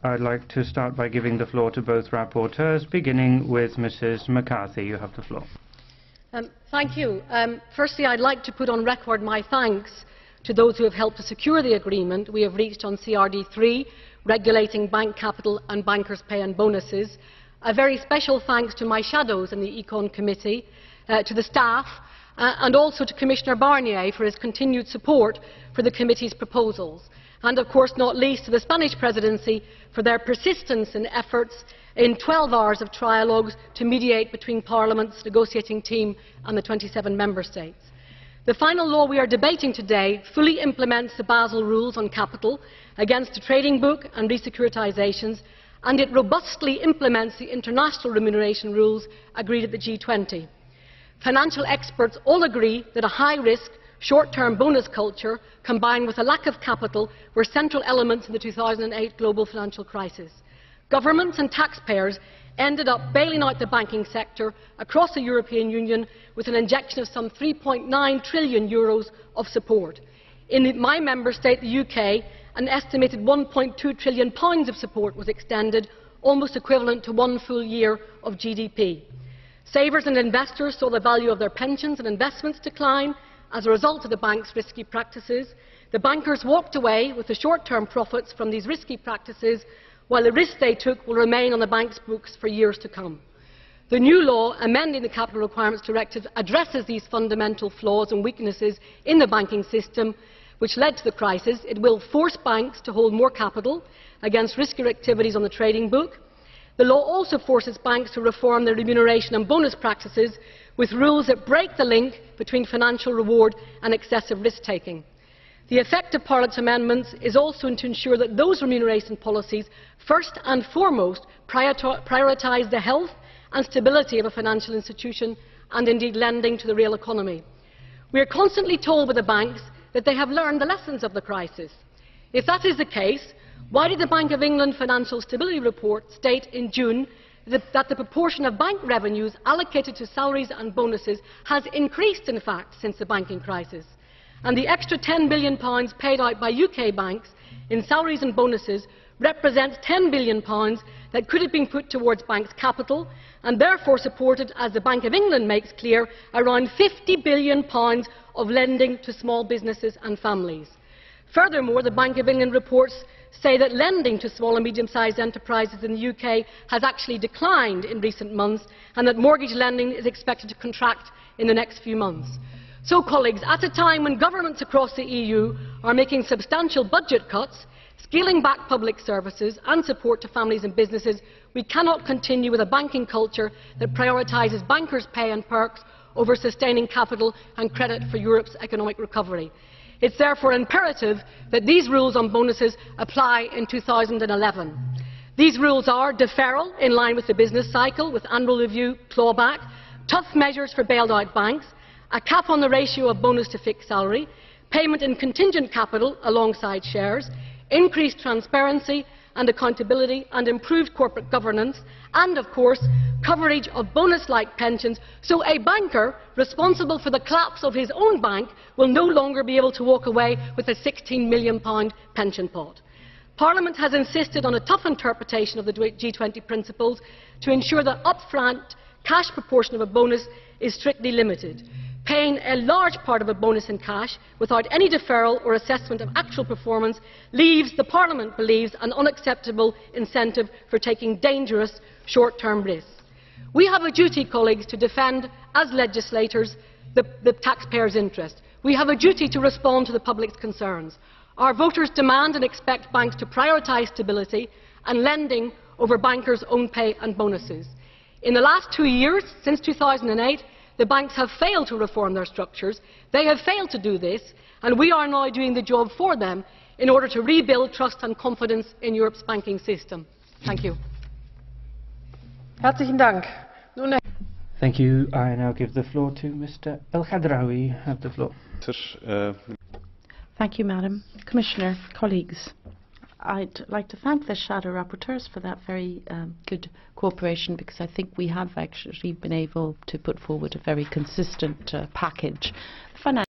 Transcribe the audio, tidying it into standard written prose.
I'd like to start by giving the floor to both rapporteurs, beginning with Mrs. McCarthy. You have the floor. Thank you. Firstly, I'd like to put on record my thanks to those who have helped to secure the agreement we have reached on CRD3, regulating bank capital and bankers' pay and bonuses. A very special thanks to my shadows in the Econ Committee, to the staff, and also to Commissioner Barnier for his continued support for the committee's proposals. And of course not least to the Spanish Presidency for their persistence in efforts in 12 hours of trialogues to mediate between Parliament's negotiating team and the 27 Member States. The final law we are debating today fully implements the Basel rules on capital against the trading book and re-securitisations, and it robustly implements the international remuneration rules agreed at the G20. Financial experts all agree that a high-risk, short-term bonus culture combined with a lack of capital were central elements in the 2008 global financial crisis. Governments and taxpayers ended up bailing out the banking sector across the European Union with an injection of some €3.9 trillion of support. In my member state, the UK, an estimated £1.2 trillion of support was extended, almost equivalent to one full year of GDP. Savers and investors saw the value of their pensions and investments decline as a result of the bank's risky practices. The bankers walked away with the short-term profits from these risky practices, while the risk they took will remain on the bank's books for years to come. The new law amending the Capital Requirements Directive addresses these fundamental flaws and weaknesses in the banking system which led to the crisis. It will force banks to hold more capital against riskier activities on the trading book. The law also forces banks to reform their remuneration and bonus practices with rules that break the link between financial reward and excessive risk-taking. The effect of Parliament's amendments is also to ensure that those remuneration policies first and foremost prioritise the health and stability of a financial institution and indeed lending to the real economy. We are constantly told by the banks that they have learned the lessons of the crisis. If that is the case, why did the Bank of England Financial Stability Report state in June that the proportion of bank revenues allocated to salaries and bonuses has increased, in fact, since the banking crisis? And the extra £10 billion paid out by UK banks in salaries and bonuses represents £10 billion that could have been put towards banks' capital and therefore supported, as the Bank of England makes clear, around £50 billion of lending to small businesses and families. Furthermore, the Bank of England reports say that lending to small and medium-sized enterprises in the UK has actually declined in recent months and that mortgage lending is expected to contract in the next few months. So, colleagues, at a time when governments across the EU are making substantial budget cuts, scaling back public services and support to families and businesses, we cannot continue with a banking culture that prioritises bankers' pay and perks over sustaining capital and credit for Europe's economic recovery. It is therefore imperative that these rules on bonuses apply in 2011. These rules are deferral in line with the business cycle, with annual review, clawback, tough measures for bailed out banks, a cap on the ratio of bonus to fixed salary, payment in contingent capital alongside shares, increased transparency and accountability and improved corporate governance, and of course coverage of bonus-like pensions, so a banker responsible for the collapse of his own bank will no longer be able to walk away with a £16 million pension pot. Parliament has insisted on a tough interpretation of the G20 principles to ensure that upfront cash proportion of a bonus is strictly limited. Paying a large part of a bonus in cash without any deferral or assessment of actual performance leaves, the Parliament believes, an unacceptable incentive for taking dangerous short-term risks. We have a duty, colleagues, to defend, as legislators, the taxpayers' interest. We have a duty to respond to the public's concerns. Our voters demand and expect banks to prioritise stability and lending over bankers' own pay and bonuses. In the last 2 years, since 2008, the banks have failed to reform their structures. They have failed to do this, and we are now doing the job for them in order to rebuild trust and confidence in Europe's banking system. Thank you. Herzlichen Dank. Thank you. I now give the floor to Mr. El Khadraoui. Have the floor. Thank you, Madam Commissioner, colleagues. I'd like to thank the shadow rapporteurs for that very good cooperation, because I think we have actually been able to put forward a very consistent package.